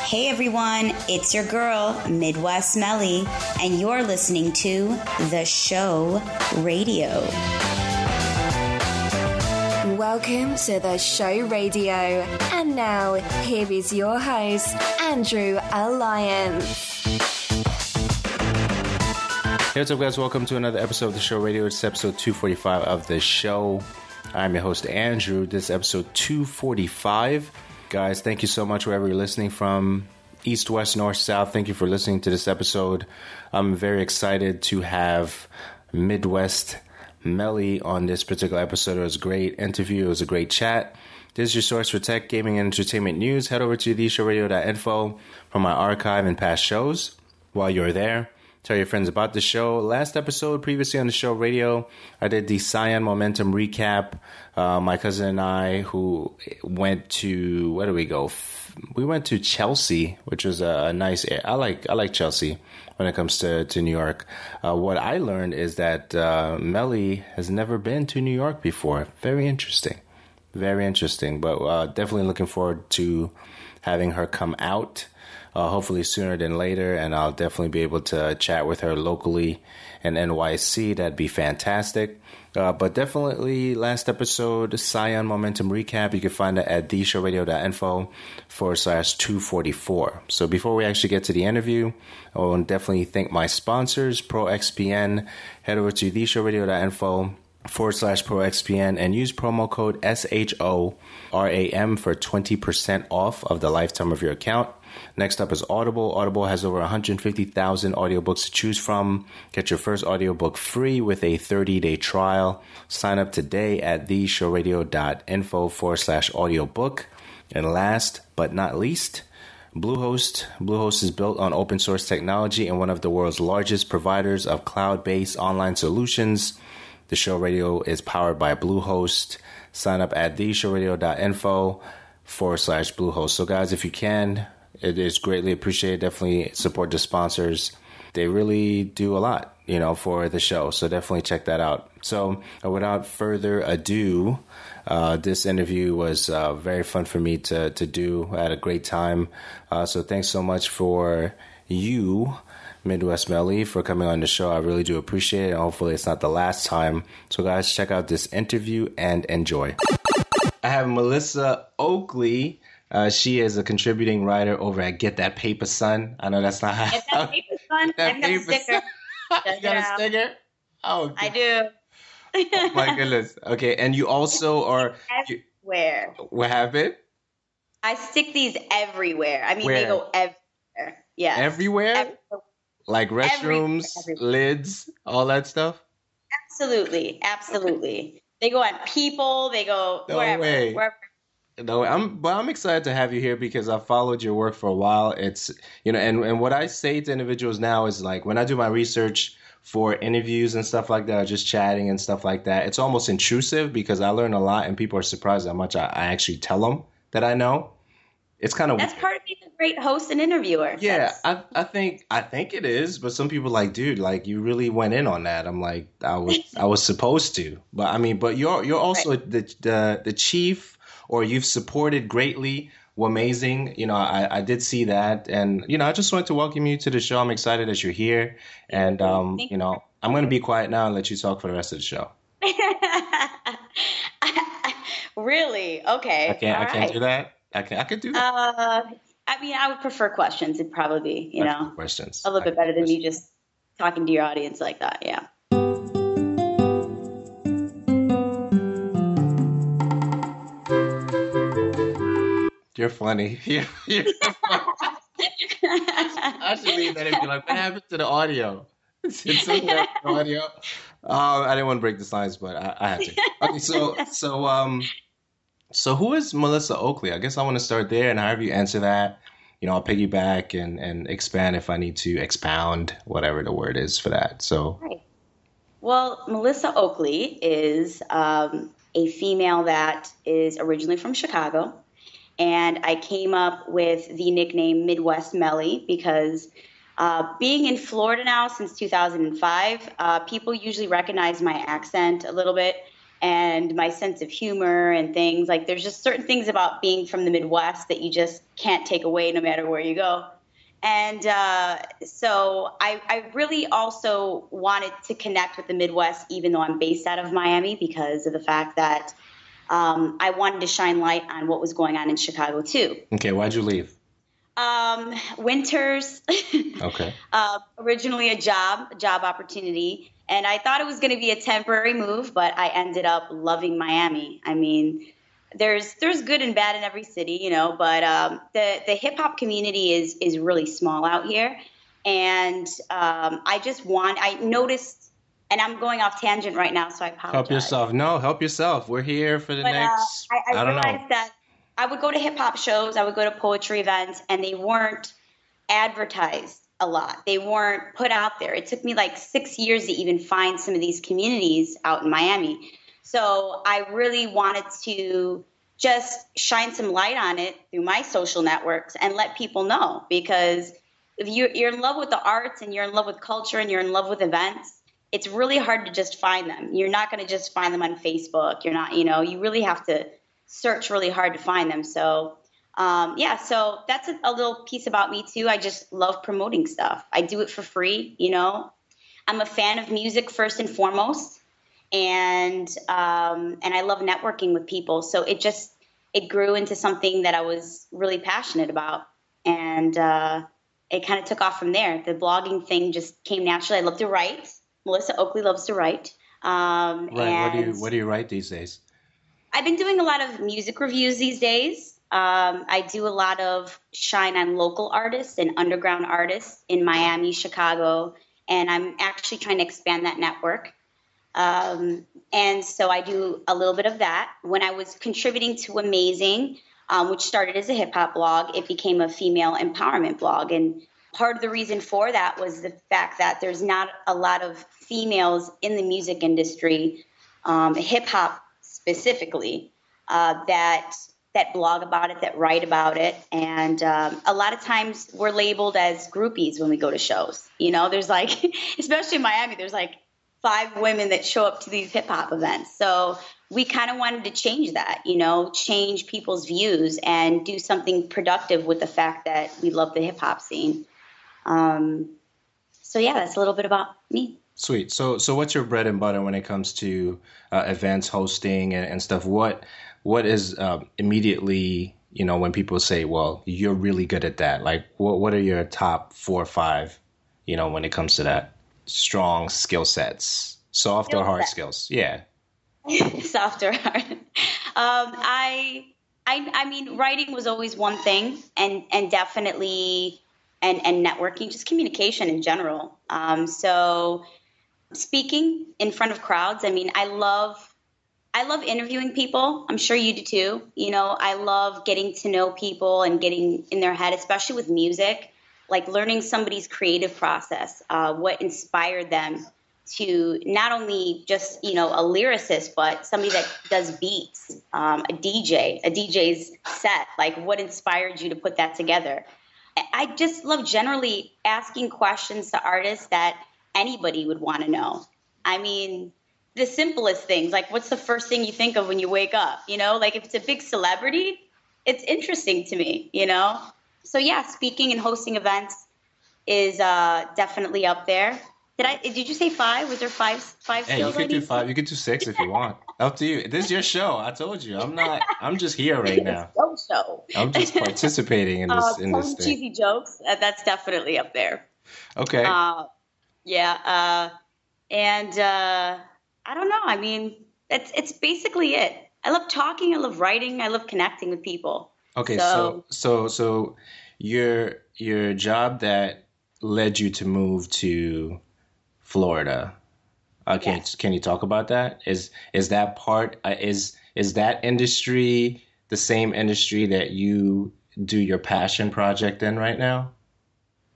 Hey everyone, it's your girl, Midwest Melly, and you're listening to The Show Radio. Welcome to The Show Radio. And now, here is your host, Andrew Alliance. Hey, what's up, guys? Welcome to another episode of The Show Radio. It's episode 245 of The Show. I'm your host, Andrew. This is episode 245. Guys, thank you so much wherever you're listening from. East, west, north, south. Thank you for listening to this episode. I'm very excited to have Midwest Melly on this particular episode. It was a great interview. It was a great chat. This is your source for tech, gaming, and entertainment news. Head over to theshowradio.info for my archive and past shows. While you're there, tell your friends about the show. Last episode, previously on the show radio, I did the Scion Momentum recap. My cousin and I, who went to, where did we go? We went to Chelsea, which was a nice area. I like Chelsea when it comes to New York. What I learned is that Melly has never been to New York before. Very interesting. Very interesting. But definitely looking forward to having her come out. Hopefully sooner than later, and I'll definitely be able to chat with her locally in NYC. That'd be fantastic. But definitely last episode, Scion Momentum Recap, you can find it at theshowradio.info/244. So before we actually get to the interview, I want to definitely thank my sponsors, ProXPN. Head over to theshowradio.info/ProXPN and use promo code SHORAM for 20% off of the lifetime of your account. Next up is Audible. Audible has over 150,000 audiobooks to choose from. Get your first audiobook free with a 30-day trial. Sign up today at theshowradio.info/audiobook. And last but not least, Bluehost. Bluehost is built on open source technology and one of the world's largest providers of cloud-based online solutions. The Show Radio is powered by Bluehost. Sign up at theshowradio.info/Bluehost. So guys, if you can, it is greatly appreciated. Definitely support the sponsors. They really do a lot, for the show. So definitely check that out. So without further ado, this interview was very fun for me to do. I had a great time. So thanks so much for you, Midwest Melly, for coming on the show. I really do appreciate it. Hopefully it's not the last time. So guys, check out this interview and enjoy. I have Melissa Oakley. She is a contributing writer over at Get That Paper Son. I know that's not how. Get That Paper Son? I've got a sticker. You got a sticker? Oh, I do. Oh my goodness. Okay, and you also are everywhere. What happened? I stick these everywhere. I mean, Where? They go everywhere. Yeah. Everywhere? Like restrooms, everywhere. Lids, all that stuff? Absolutely. They go on people. They go wherever. No, I'm excited to have you here because I've followed your work for a while. It's, and what I say to individuals now is like when I do my research for interviews and stuff like that, or just chatting and stuff like that, it's almost intrusive because I learn a lot and people are surprised how much I actually tell them that I know. It's kind of that's part of being a great host and interviewer. Yeah, I think it is, but some people like, dude, like you really went in on that. I'm like, I was supposed to, but you're also right. the chief. Or you've supported greatly. Amazing. I did see that. And, I just wanted to welcome you to the show. I'm excited that you're here. And, I'm going to be quiet now and let you talk for the rest of the show. Really? Okay. I can't do that. I could do that. I would prefer questions. It'd probably be, questions. a little bit better than me just talking to your audience like that. Yeah. You're funny. You're funny. I should leave that and be like, what happened to the audio? The audio. I didn't want to break the science, but I had to. Okay, so who is Melissa Oakley? I guess I want to start there, and however you answer that, I'll piggyback and expand if I need to expound, whatever the word is for that. So, right. Well, Melissa Oakley is a female that is originally from Chicago. And I came up with the nickname Midwest Melly because being in Florida now since 2005, people usually recognize my accent a little bit. and my sense of humor and things. Like, there's just certain things about being from the Midwest that you just can't take away no matter where you go. And so I really also wanted to connect with the Midwest, even though I'm based out of Miami, because of the fact that I wanted to shine light on what was going on in Chicago, too. Okay, why'd you leave? Winters. Okay. Originally a job opportunity. And I thought it was going to be a temporary move, but I ended up loving Miami. I mean, there's good and bad in every city, but the hip hop community is really small out here. And I noticed, and I'm going off tangent right now, so I apologize. Help yourself. No, help yourself. We're here for the next, I don't know. realized that I would go to hip hop shows, I would go to poetry events, and they weren't advertised a lot. They weren't put out there. It took me like 6 years to even find some of these communities out in Miami. So I really wanted to just shine some light on it through my social networks and let people know, because if you're in love with the arts and you're in love with culture and you're in love with events, it's really hard to just find them. You're not going to just find them on Facebook. You're not, you really have to search really hard to find them. So so that's a little piece about me too. I just love promoting stuff. I do it for free. I'm a fan of music first and foremost, and I love networking with people. So it grew into something that I was really passionate about, and it kind of took off from there. The blogging thing just came naturally. I love to write. Melissa Oakley loves to write. Right. What do you write these days? I've been doing a lot of music reviews these days. I do a lot of shine on local artists and underground artists in Miami, Chicago, and I'm actually trying to expand that network. And so I do a little bit of that. When I was contributing to Amazing, which started as a hip hop blog, it became a female empowerment blog. And part of the reason for that was the fact that there's not a lot of females in the music industry, hip hop specifically, that blog about it, that write about it. And a lot of times we're labeled as groupies when we go to shows. There's like, especially in Miami, there's like 5 women that show up to these hip hop events. So we kind of wanted to change that, change people's views and do something productive with the fact that we love the hip hop scene. So yeah, that's a little bit about me. Sweet. So what's your bread and butter when it comes to events, hosting, and stuff? What is immediately, when people say, well, you're really good at that? Like, what are your top 4 or 5, when it comes to that? Strong skill sets, soft or hard skills? Yeah. Soft or hard. I mean, writing was always one thing, and definitely, and networking, just communication in general. So speaking in front of crowds, I mean, I love interviewing people. I'm sure you do too. I love getting to know people and getting in their head, especially with music, like learning somebody's creative process, what inspired them to not only just, a lyricist, but somebody that does beats, a DJ's set, like what inspired you to put that together. I just love generally asking questions to artists that anybody would want to know. I mean, the simplest things, like what's the first thing you think of when you wake up? Like if it's a big celebrity, it's interesting to me, So yeah, speaking and hosting events is definitely up there. Did you say 5? Was there 5 skills? Hey, you could do 5. You could do 6 if you want. Up to you. This is your show. I told you. I'm just here right now. It's your show. I'm just participating in this thing. Cheesy jokes. That's definitely up there. Okay. Yeah. And I don't know. I mean, it's basically it. I love talking. I love writing. I love connecting with people. Okay. So your job that led you to move to Florida. Yes. Can you talk about that? Is that part? Is that industry the same industry that you do your passion project in right now?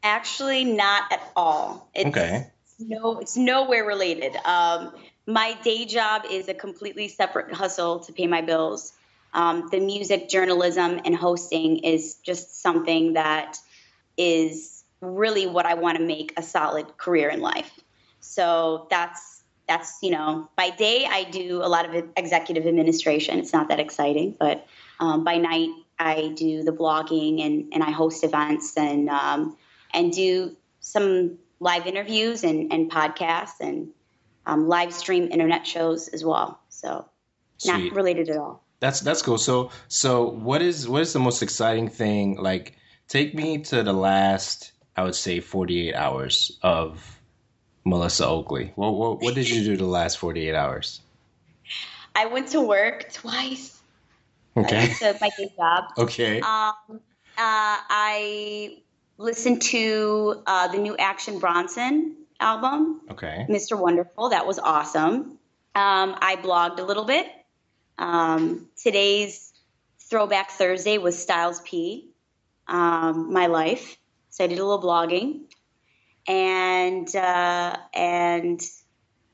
Actually, not at all. It's nowhere related. My day job is a completely separate hustle to pay my bills. The music, journalism, and hosting is just something that is really what I want to make a solid career in life. So that's that's, by day I do a lot of executive administration. It's not that exciting, but by night I do the blogging and I host events and do some live interviews and podcasts and live stream internet shows as well. So Sweet. Not related at all. That's cool. So what is the most exciting thing? Like, take me to the last, I would say, 48 hours of Melissa Oakley. What did you do the last 48 hours? I went to work twice. Okay. I went to my day job. Okay. I listened to the new Action Bronson album. Okay. Mr. Wonderful. That was awesome. I blogged a little bit. Today's Throwback Thursday was Styles P, my life. So I did a little blogging and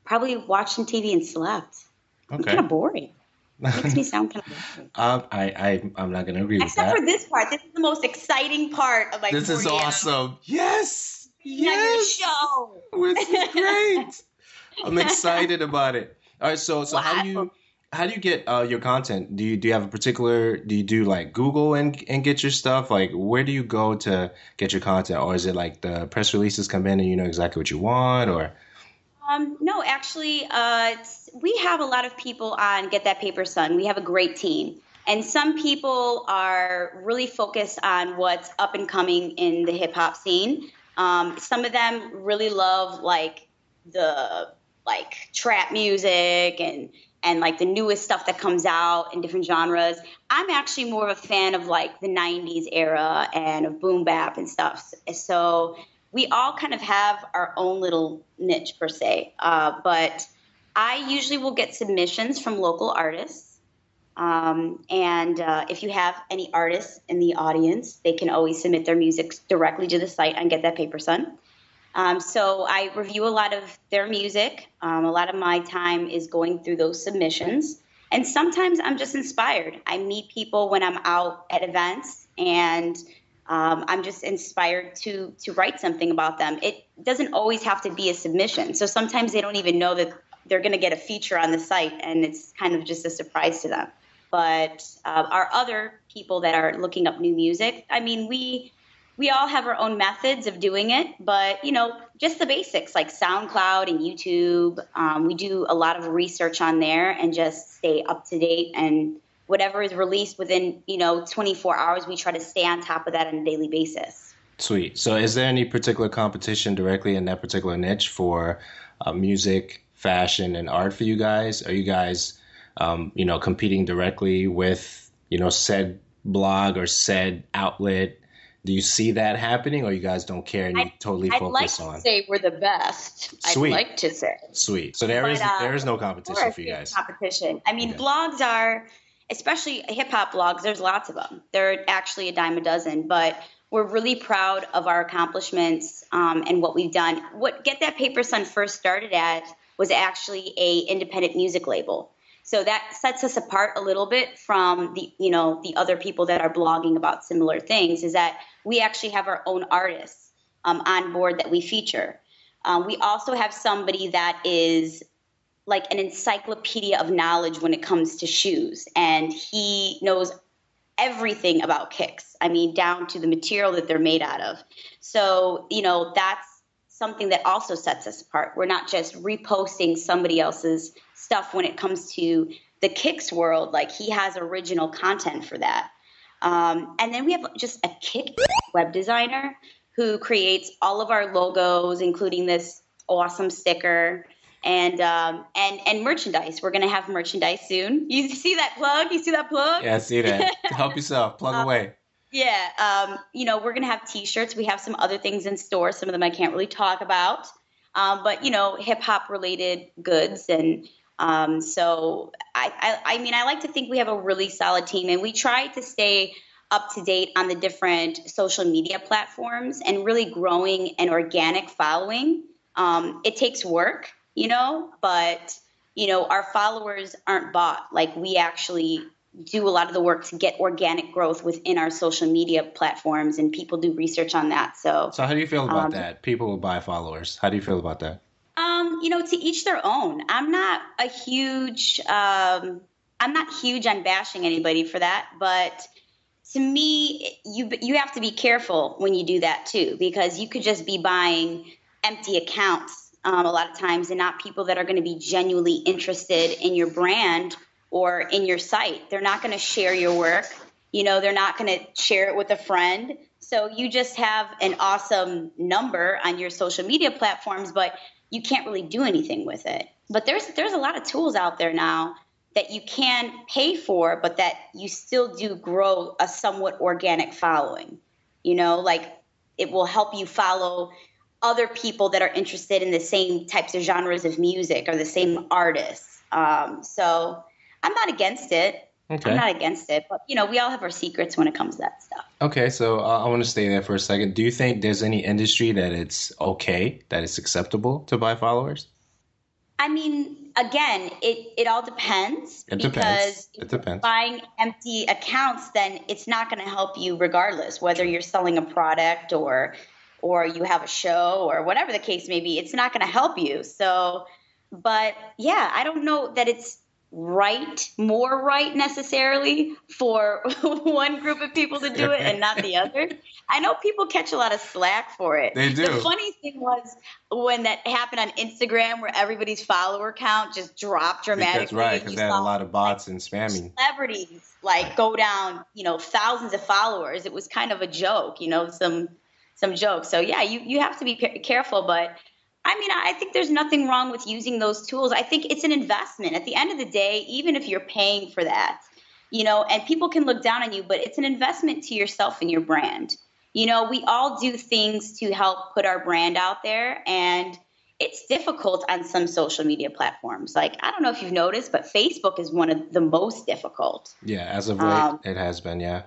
probably watched some TV and slept. Okay. I'm kind of boring. It makes me sound kind of boring. I'm not going to agree with Except that. for this part. This is the most exciting part of This is 48 awesome. Yes. Yes. Your show. This is great. I'm excited about it. All right. So Wow. how do you get your content? Do you have a particular, do you do like Google and get your stuff? Like, where do you go to get your content? Or is it like the press releases come in and you know exactly what you want? Or no, actually, we have a lot of people on Get That Paper Son. We have a great team. And some people are really focused on what's up and coming in the hip hop scene. Some of them really love the trap music and like the newest stuff that comes out in different genres. I'm actually more of a fan of like the 90s era and of boom bap and stuff. So we all kind of have our own little niche per se. But I usually will get submissions from local artists. And if you have any artists in the audience, they can always submit their music directly to the site and Get That Paper Son. So I review a lot of their music. A lot of my time is going through those submissions. And sometimes I'm just inspired. I meet people when I'm out at events and I'm just inspired to write something about them. It doesn't always have to be a submission. So sometimes they don't even know that they're going to get a feature on the site and it's kind of just a surprise to them. But our other people that are looking up new music, I mean, we all have our own methods of doing it, but, just the basics like SoundCloud and YouTube. We do a lot of research on there and just stay up to date. And whatever is released within, 24 hours, we try to stay on top of that on a daily basis. Sweet. So is there any particular competition directly in that particular niche for music, fashion, and art for you guys? Are you guys, competing directly with, said blog or said outlet? Do you see that happening, or you guys don't care and you totally focus on? I'd like to say we're the best. Sweet. I'd like to say. Sweet. So there is no competition for you guys. Competition. I mean, blogs are, especially hip hop blogs. There's lots of them. They're actually a dime a dozen, but we're really proud of our accomplishments and what we've done. What Get That Paper Son first started at was actually a independent music label. So that sets us apart a little bit from the other people that are blogging about similar things, is that we actually have our own artists on board that we feature. We also have somebody that is like an encyclopedia of knowledge when it comes to shoes, and he knows everything about kicks. I mean, down to the material that they're made out of. So, that's something that also sets us apart. We're not just reposting somebody else's stuff when it comes to the kicks world. Like, he has original content for that. And then we have just a kick web designer who creates all of our logos, including this awesome sticker and merchandise. We're going to have merchandise soon. You see that plug? You see that plug? Yeah, I see that. Help yourself. Plug away. Yeah. We're going to have T-shirts. We have some other things in store. Some of them I can't really talk about. But, hip hop related goods. And so I like to think we have a really solid team, and we try to stay up to date on the different social media platforms and really growing an organic following. It takes work, but, our followers aren't bought. Like, we actually do a lot of the work to get organic growth within our social media platforms, and people do research on that. So how do you feel about that? People will buy followers. How do you feel about that? To each their own. I'm not huge on bashing anybody for that, but to me, you have to be careful when you do that too, because you could just be buying empty accounts a lot of times, and not people that are going to be genuinely interested in your brand or in your site. They're not going to share your work. They're not going to share it with a friend. So you just have an awesome number on your social media platforms, but you can't really do anything with it. But there's a lot of tools out there now that you can pay for, but that you still do grow a somewhat organic following. Like it will help you follow other people that are interested in the same types of genres of music or the same artists. So I'm not against it. Okay. I'm not against it, but we all have our secrets when it comes to that stuff. Okay, so I want to stay there for a second. Do you think there's any industry that it's okay, that it's acceptable to buy followers? I mean, again, it all depends. It because depends. It depends. If you're buying empty accounts, then it's not going to help you regardless, whether you're selling a product or you have a show or whatever the case may be. It's not going to help you. So, but yeah, I don't know that it's more right necessarily for one group of people to do it and not the other. I know people catch a lot of slack for it. They do. The funny thing was when that happened on Instagram, where everybody's follower count just dropped dramatically. Because they had a lot of bots and spamming. Celebrities go down, thousands of followers. It was kind of a joke, some jokes. So yeah, you have to be careful, but I mean, I think there's nothing wrong with using those tools. I think it's an investment. At the end of the day, even if you're paying for that, and people can look down on you, but it's an investment to yourself and your brand. We all do things to help put our brand out there, and it's difficult on some social media platforms. Like, I don't know if you've noticed, but Facebook is one of the most difficult. Yeah, as of late, it has been, yeah.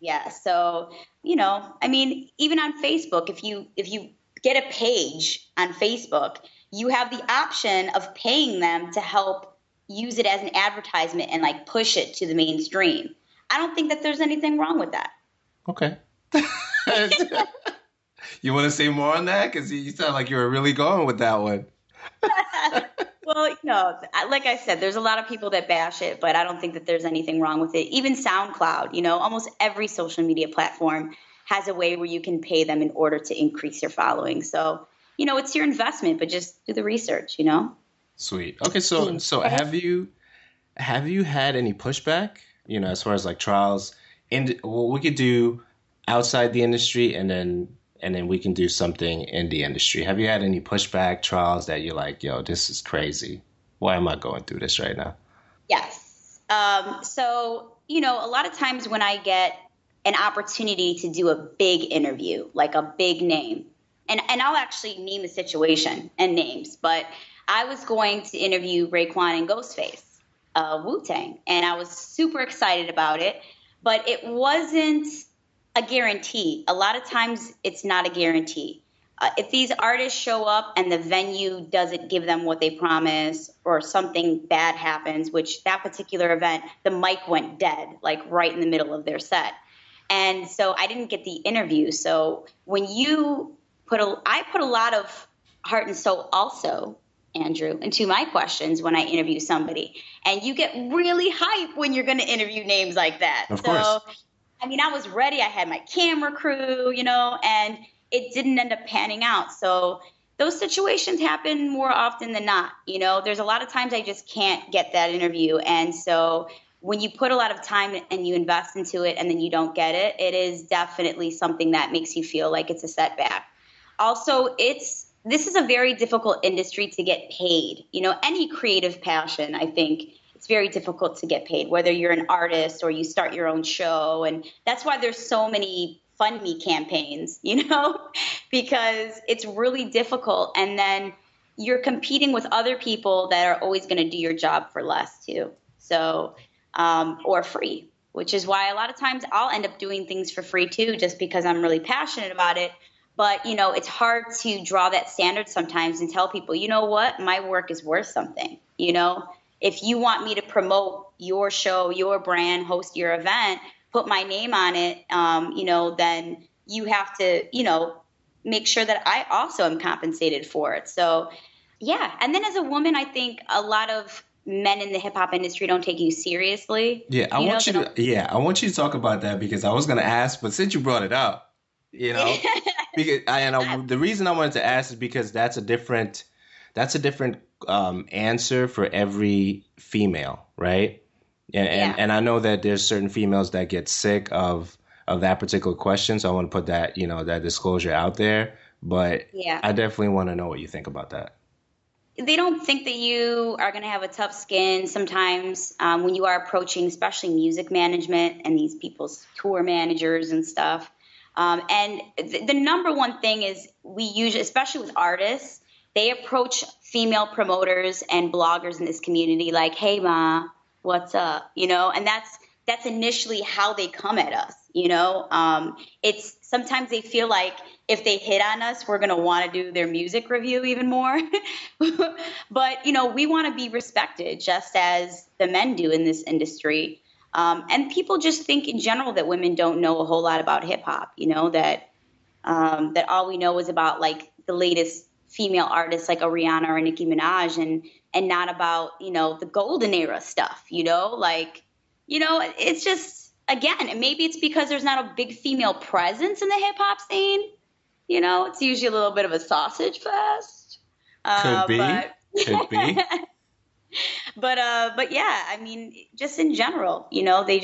Yeah. So, I mean, even on Facebook, if you get a page on Facebook, you have the option of paying them to help use it as an advertisement and push it to the mainstream. I don't think that there's anything wrong with that. Okay. You want to say more on that? Because you sound like you were really going with that one. Well, like I said, there's a lot of people that bash it, but I don't think that there's anything wrong with it. Even SoundCloud, almost every social media platform has a way where you can pay them in order to increase your following. So, it's your investment, but just do the research, Sweet. Okay, so have you had any pushback, as far as trials? And we could do outside the industry, and then we can do something in the industry. Have you had any pushback trials that you're like, yo, this is crazy? Why am I going through this right now? Yes. So, a lot of times when I get an opportunity to do a big interview, like a big name, and I'll actually name the situation and names, but I was going to interview Raekwon and Ghostface, Wu-Tang, and I was super excited about it, but it wasn't a guarantee. A lot of times it's not a guarantee. If these artists show up and the venue doesn't give them what they promise, or something bad happens, which that particular event, the mic went dead, right in the middle of their set. And so I didn't get the interview. So when I put a lot of heart and soul also, Andrew, into my questions when I interview somebody. And you get really hype when you're going to interview names like that. Of course. I mean, I was ready. I had my camera crew, and it didn't end up panning out. So those situations happen more often than not. There's a lot of times I just can't get that interview. And so when you put a lot of time and you invest into it and then you don't get it, it is definitely something that makes you feel like it's a setback. Also, this is a very difficult industry to get paid. Any creative passion, I think it's very difficult to get paid, whether you're an artist or you start your own show. And that's why there's so many fund me campaigns, because it's really difficult. And then you're competing with other people that are always going to do your job for less too. So, or free, which is why a lot of times I'll end up doing things for free too, just because I'm really passionate about it. But, it's hard to draw that standard sometimes and tell people, you know what, my work is worth something. If you want me to promote your show, your brand, host your event, put my name on it, then you have to, make sure that I also am compensated for it. So Yeah. And then as a woman, I think a lot of men in the hip hop industry don't take you seriously. Yeah, I want you to. Yeah, I want you to talk about that because I was going to ask, but since you brought it up, because the reason I wanted to ask is because that's a different answer for every female, right? And I know that there's certain females that get sick of that particular question, so I want to put that that disclosure out there. But I definitely want to know what you think about that. They don't think that you are going to have a tough skin sometimes when you are approaching, especially music management and these people's tour managers and stuff. And the number one thing is we usually, especially with artists, they approach female promoters and bloggers in this community like, "Hey, ma, what's up?" And that's initially how they come at us. It's sometimes they feel like if they hit on us, we're going to want to do their music review even more. But, we want to be respected just as the men do in this industry. And people just think in general that women don't know a whole lot about hip hop, that all we know is about like the latest female artists like a Rihanna or a Nicki Minaj and not about, the golden era stuff, it's just, again, and maybe it's because there's not a big female presence in the hip hop scene. It's usually a little bit of a sausage fest. Could be. But yeah, I mean, just in general, they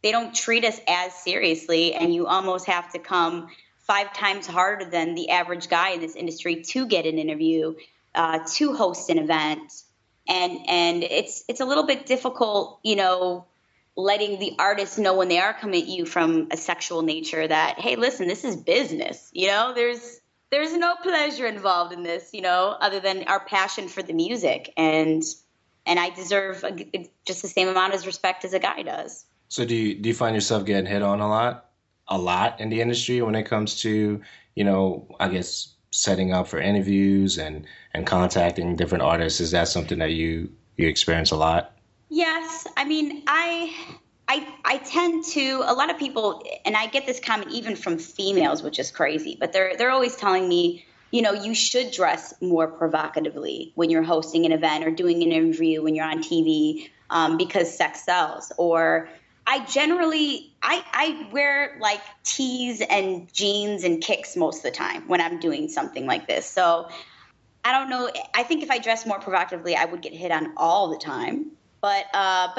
don't treat us as seriously, and you almost have to come 5 times harder than the average guy in this industry to get an interview, to host an event. And it's a little bit difficult, letting the artists know when they are coming at you from a sexual nature that, hey, listen, this is business. There's no pleasure involved in this, other than our passion for the music. And I deserve just the same amount of respect as a guy does. So do you find yourself getting hit on a lot in the industry when it comes to, I guess, setting up for interviews and contacting different artists? Is that something that you experience a lot? Yes. I mean, I tend to, a lot of people, and I get this comment even from females, which is crazy, but they're always telling me, you should dress more provocatively when you're hosting an event or doing an interview when you're on TV, because sex sells. Or I wear like tees and jeans and kicks most of the time when I'm doing something like this. So I don't know. I think if I dress more provocatively, I would get hit on all the time. But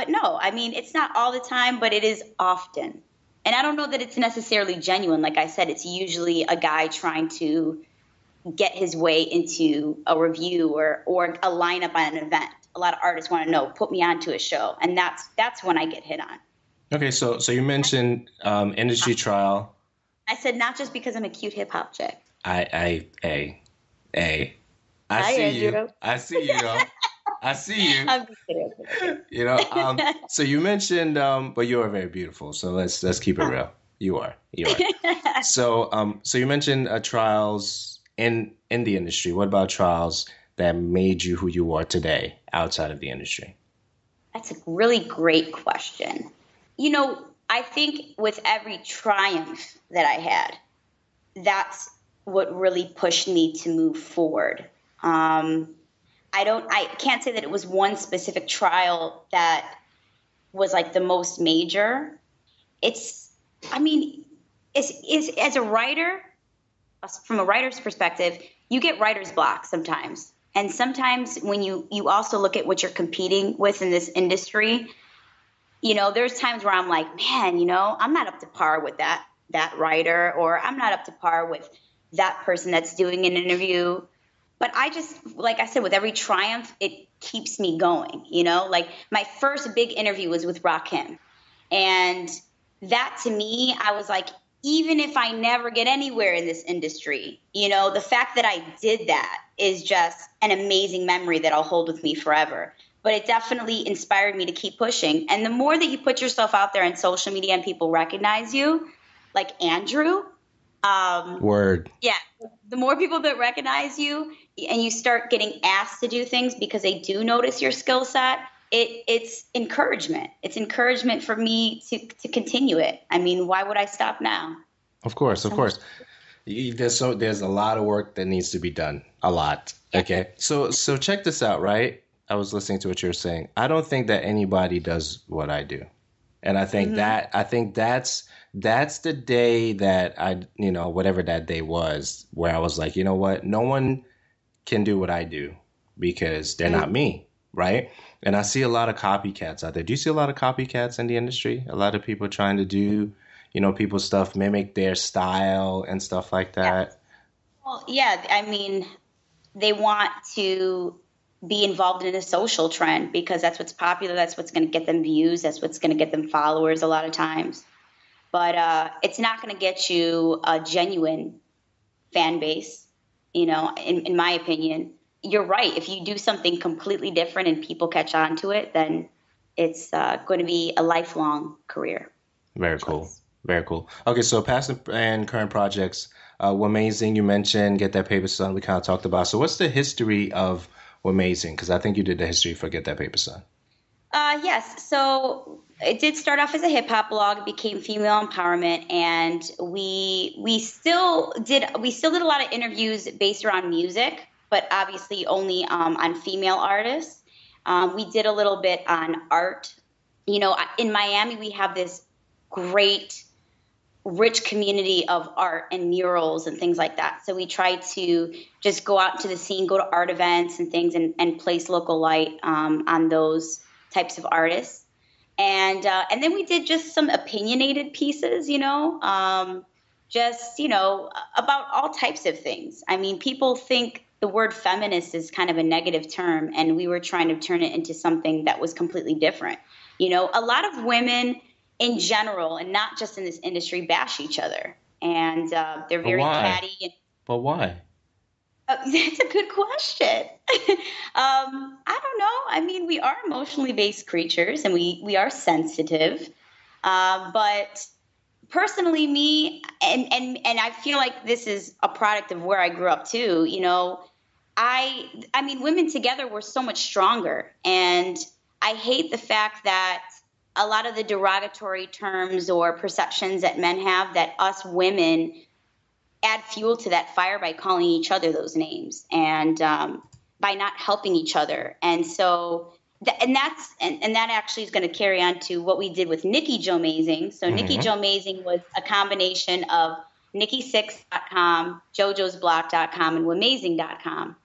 no, I mean, it's not all the time, but it is often. And I don't know that it's necessarily genuine. Like I said, it's usually a guy trying to get his way into a review or a lineup on an event. A lot of artists want to know, put me onto a show. And that's when I get hit on. Okay, so you mentioned industry trial. I said not just because I'm a cute hip hop chick. I see you. I see you, though. I see you. I'm just kidding. So you mentioned, but you are very beautiful. So let's keep it real. You are. So you mentioned trials in the industry. What about trials that made you who you are today outside of the industry? That's a really great question. I think with every triumph that I had, that's what really pushed me to move forward. I can't say that it was one specific trial that was like the most major. It's as a writer, from a writer's perspective, you get writer's block sometimes. And sometimes when you also look at what you're competing with in this industry, there's times where I'm like, man, I'm not up to par with that writer, or I'm not up to par with that person that's doing an interview. But I just, like I said, with every triumph, it keeps me going, Like my first big interview was with Rakim. And that to me, I was like, even if I never get anywhere in this industry, the fact that I did that is just an amazing memory that I'll hold with me forever. But it definitely inspired me to keep pushing. And the more that you put yourself out there on social media and people recognize you, like Andrew. Word. Yeah. The more people that recognize you and you start getting asked to do things because they do notice your skill set, it's encouragement. It's encouragement for me to continue it. I mean, why would I stop now? Of course. There's a lot of work that needs to be done. A lot. Okay. So check this out, right? I was listening to what you were saying. I don't think that anybody does what I do. And I think that's the day that whatever that day was, where I was like, you know what? No one can do what I do because they're not me, right? And I see a lot of copycats out there. Do you see a lot of copycats in the industry? A lot of people trying to do, people's stuff, mimic their style and stuff like that. Well, yeah, I mean, they want to be involved in a social trend because that's what's popular. That's what's going to get them views. That's what's going to get them followers a lot of times. But it's not going to get you a genuine fan base, in my opinion. You're right. If you do something completely different and people catch on to it, then it's going to be a lifelong career. Very cool. Very cool. Okay, so past and current projects. Wamazing, you mentioned Get That Paper Son, we kind of talked about. So what's the history of Wamazing? Because I think you did the history for Get That Paper Son. Yes. So it did start off as a hip hop blog. It became female empowerment, and we still did a lot of interviews based around music, but obviously only on female artists. We did a little bit on art. In Miami, we have this great, rich community of art and murals and things like that. So we try to just go out to the scene, go to art events and things, and place local light on those types of artists. And then we did just some opinionated pieces, about all types of things. I mean, people think the word feminist is kind of a negative term, and we were trying to turn it into something that was completely different. A lot of women in general, and not just in this industry, bash each other, and they're very catty. But why? That's a good question. I don't know. I mean, we are emotionally based creatures, and we are sensitive. But personally, me, and I feel like this is a product of where I grew up too. I mean, women together were so much stronger, and I hate the fact that a lot of the derogatory terms or perceptions that men have, that us women add fuel to that fire by calling each other those names and by not helping each other. And so that actually is going to carry on to what we did with Nikki Joe Mazing. So Nikki Joe Mazing was a combination of Nikki6.com, JoJo'sBlock.com, and Wamazing.com.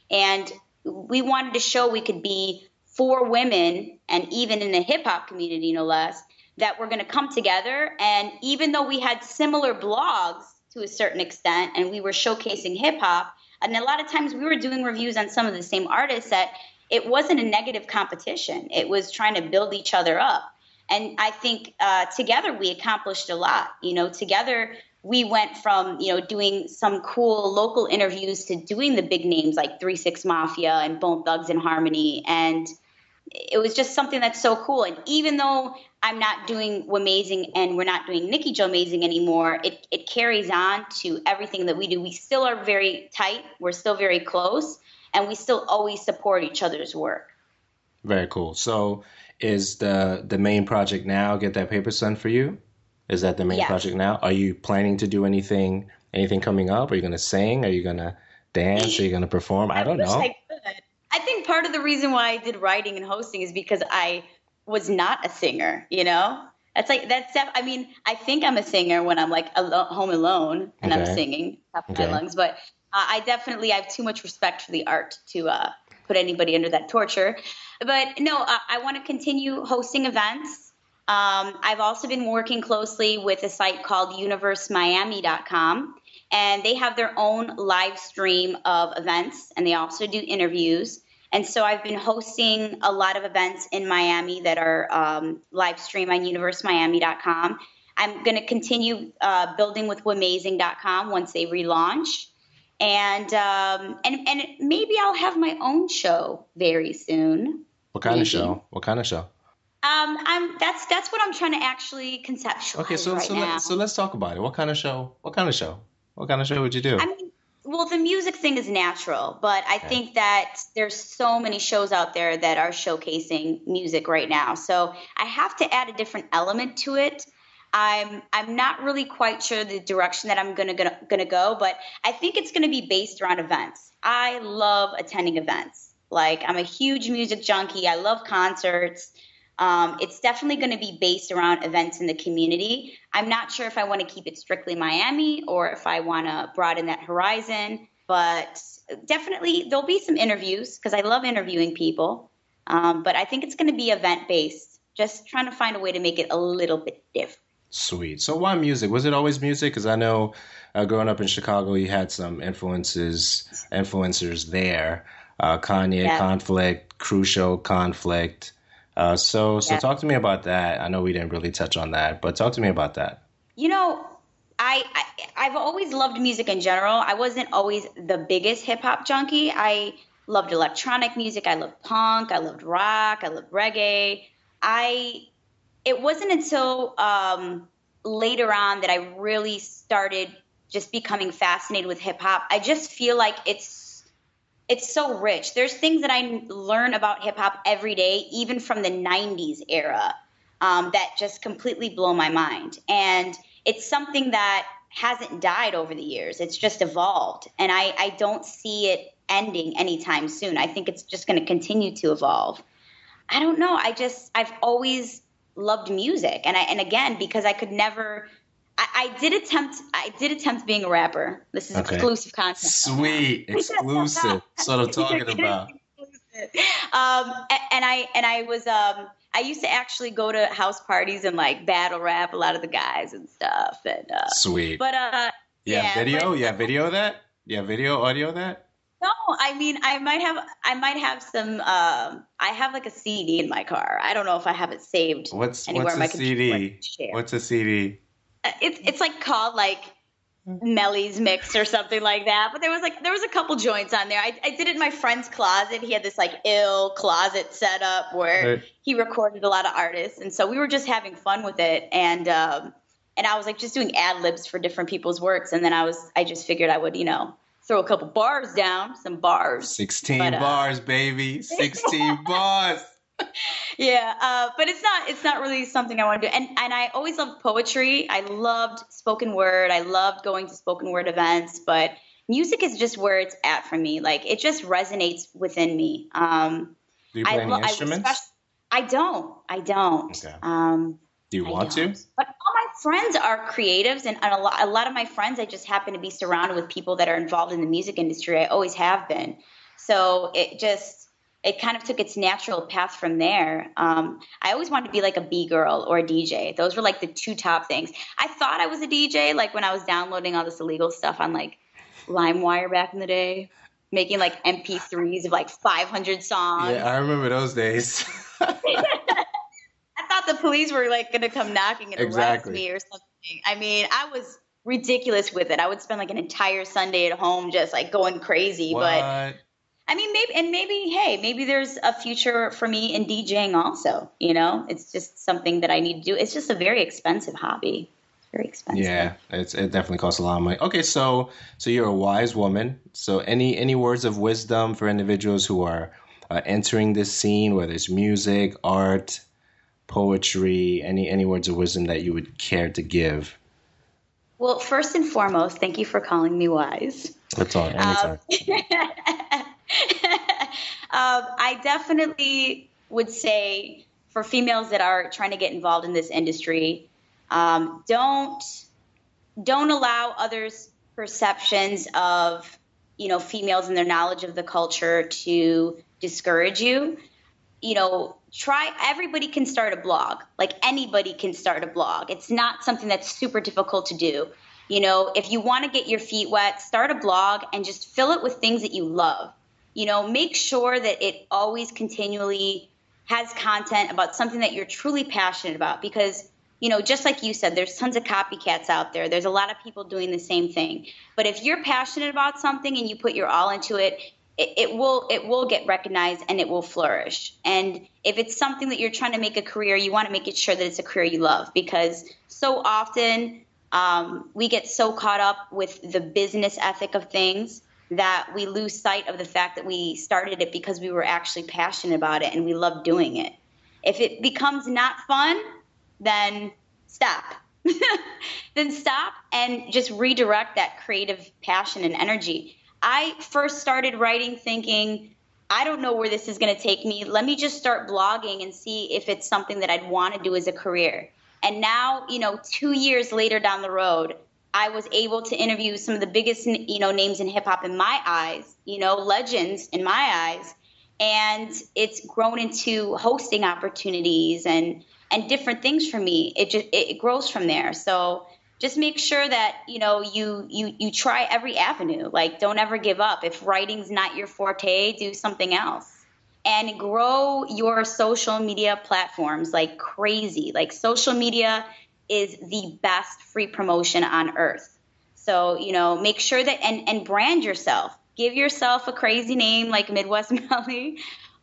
And we wanted to show we could be for women, and even in the hip hop community, no less, that we're going to come together. And even though we had similar blogs to a certain extent, and we were showcasing hip hop, and a lot of times we were doing reviews on some of the same artists, that it wasn't a negative competition. It was trying to build each other up. And I think together we accomplished a lot. Together we went from, doing some cool local interviews to doing the big names like 3 6 Mafia and Bone Thugs and Harmony. And it was just something that's so cool. And even though I'm not doing Wamazing and we're not doing Nikki Joe Mazing anymore, it carries on to everything that we do. We still are very tight. We're still very close, and we still always support each other's work. Very cool. So is the main project now Get That Paper Son for you? Is that the main project now? Are you planning to do anything coming up? Are you going to sing? Are you going to dance? Are you going to perform? I don't know. I could. I think part of the reason why I did writing and hosting is because I was not a singer, I mean, I think I'm a singer when I'm like home alone and I'm singing top of my lungs, but I have too much respect for the art to put anybody under that torture. But no, I want to continue hosting events. I've also been working closely with a site called universemiami.com. And they have their own live stream of events, and they also do interviews. And so I've been hosting a lot of events in Miami that are live stream on universemiami.com. I'm going to continue building with Wamazing.com once they relaunch. And maybe I'll have my own show very soon. What kind of show? That's what I'm trying to actually conceptualize now. So let's talk about it. What kind of show? What kind of show would you do? I mean, well, the music thing is natural, but I think that there's so many shows out there that are showcasing music right now. So I have to add a different element to it. I'm not really quite sure the direction that I'm gonna go, but I think it's gonna be based around events. I love attending events. Like, I'm a huge music junkie. I love concerts. It's definitely going to be based around events in the community. I'm not sure if I want to keep it strictly Miami or if I want to broaden that horizon, but definitely there'll be some interviews because I love interviewing people. But I think it's going to be event based, just trying to find a way to make it a little bit different. Sweet. So why music? Was it always music? Because I know growing up in Chicago, you had some influencers there. Kanye, Yeah. Conflict, Crucial, Conflict. So talk to me about that. I know we didn't really touch on that, but talk to me about that. You know, I've always loved music in general. I wasn't always the biggest hip hop junkie. I loved electronic music. I loved punk. I loved rock. I loved reggae. It wasn't until later on that I really started just becoming fascinated with hip hop. I just feel like it's so rich. There's things that I learn about hip hop every day, even from the 90s era, that just completely blow my mind. And it's something that hasn't died over the years. It's just evolved. And I don't see it ending anytime soon. I think it's just going to continue to evolve. I don't know. I've always loved music. And again, because I could never, I did attempt being a rapper. This is exclusive content. Sweet. Exclusive. That's what I'm talking about. I used to actually go to house parties and like battle rap a lot of the guys and stuff. And sweet. But video? You have video of that? You have video, audio of that? No, I mean, I might have some. I have like a CD in my car. I don't know if I have it saved anywhere in my computer. What's a CD? It's like called like Melly's Mix or something like that. But there was a couple joints on there. I did it in my friend's closet. He had this like ill closet set up where he recorded a lot of artists, and so we were just having fun with it. And I was like just doing ad libs for different people's works, and then I just figured I would throw a couple bars down, some bars. 16 bars, baby. 16 bars. Yeah, but it's not really something I want to do. And I always loved poetry. I loved spoken word. I loved going to spoken word events. But music is just where it's at for me. Like, it just resonates within me. Do you play any instruments? I don't. Okay. Do you want to? But all my friends are creatives, and a lot of my friends, I just happen to be surrounded with people that are involved in the music industry. I always have been. So it kind of took its natural path from there. I always wanted to be like a B-girl or a DJ. Those were like the two top things. I thought I was a DJ, like when I was downloading all this illegal stuff on like LimeWire back in the day, making like MP3s of like 500 songs. Yeah, I remember those days. I thought the police were like going to come knocking and arrest me or something. I mean, I was ridiculous with it. I would spend like an entire Sunday at home just like going crazy. What? But I mean, maybe there's a future for me in DJing also. It's just something that I need to do. It's just a very expensive hobby. Very expensive. Yeah, it definitely costs a lot of money. Okay, so you're a wise woman. So any words of wisdom for individuals who are entering this scene, whether it's music, art, poetry, any words of wisdom that you would care to give? Well, first and foremost, thank you for calling me wise. That's all. Anytime. I definitely would say for females that are trying to get involved in this industry, don't allow others' perceptions of females and their knowledge of the culture to discourage you. Everybody can start a blog. Like, anybody can start a blog. It's not something that's super difficult to do. If you want to get your feet wet, start a blog and just fill it with things that you love. Make sure that it always continually has content about something that you're truly passionate about, because, just like you said, there's tons of copycats out there. There's a lot of people doing the same thing. But if you're passionate about something and you put your all into it, it will get recognized and it will flourish. And if it's something that you're trying to make a career, you want to make it sure that it's a career you love, because so often we get so caught up with the business ethic of things that we lose sight of the fact that we started it because we were actually passionate about it and we love doing it. If it becomes not fun, then stop. then stop and just redirect that creative passion and energy. I first started writing thinking, I don't know where this is going to take me. Let me just start blogging and see if it's something that I'd want to do as a career. And now, 2 years later down the road, I was able to interview some of the biggest, names in hip hop in my eyes, legends in my eyes. And it's grown into hosting opportunities and different things for me. It grows from there. So just make sure that, you try every avenue. Like, don't ever give up. If writing's not your forte, do something else. And grow your social media platforms like crazy. Like, social media is the best free promotion on earth. So, make sure that and brand yourself. Give yourself a crazy name like Midwest Melly.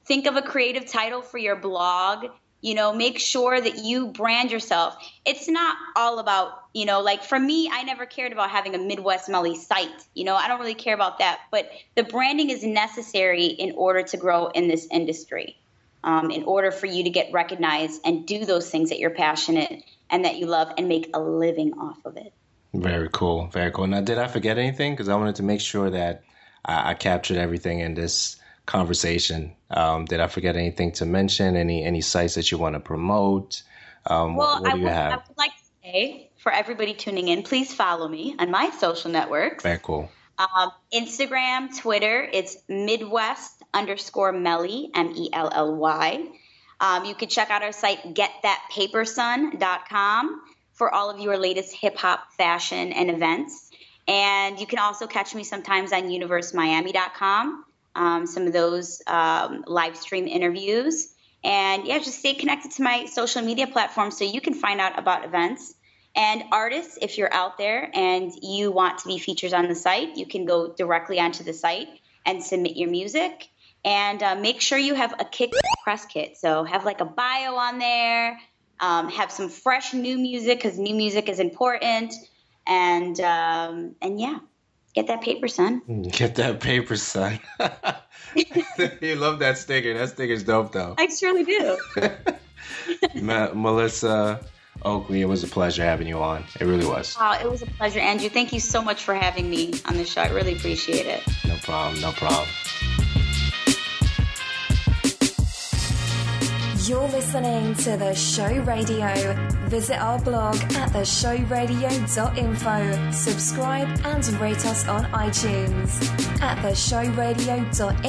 Think of a creative title for your blog. Make sure that you brand yourself. It's not all about, like for me, I never cared about having a Midwest Melly site. I don't really care about that. But the branding is necessary in order to grow in this industry, in order for you to get recognized and do those things that you're passionate and that you love and make a living off of it. Very cool. Very cool. Now, did I forget anything? Because I wanted to make sure that I captured everything in this conversation. Did I forget anything to mention? Any sites that you want to promote? What do you have? I would like to say for everybody tuning in, please follow me on my social networks. Very cool. Instagram, Twitter, it's Midwest_Melly, Melly. You can check out our site, getthatpaperson.com, for all of your latest hip hop, fashion, and events. And you can also catch me sometimes on universemiami.com. Some of those live stream interviews. And yeah, just stay connected to my social media platforms so you can find out about events. And artists, if you're out there and you want to be featured on the site, you can go directly onto the site and submit your music. And make sure you have a kick press kit. So have like a bio on there, have some fresh new music because new music is important. And yeah. Get that paper, son. Get that paper, son. You love that sticker. That sticker's dope, though. I surely do. Melissa Oakley, it was a pleasure having you on. It really was. Oh, it was a pleasure, Andrew. Thank you so much for having me on the show. I really appreciate it. No problem. No problem. You're listening to The Show Radio. Visit our blog at theshowradio.info. Subscribe and rate us on iTunes at theshowradio.info.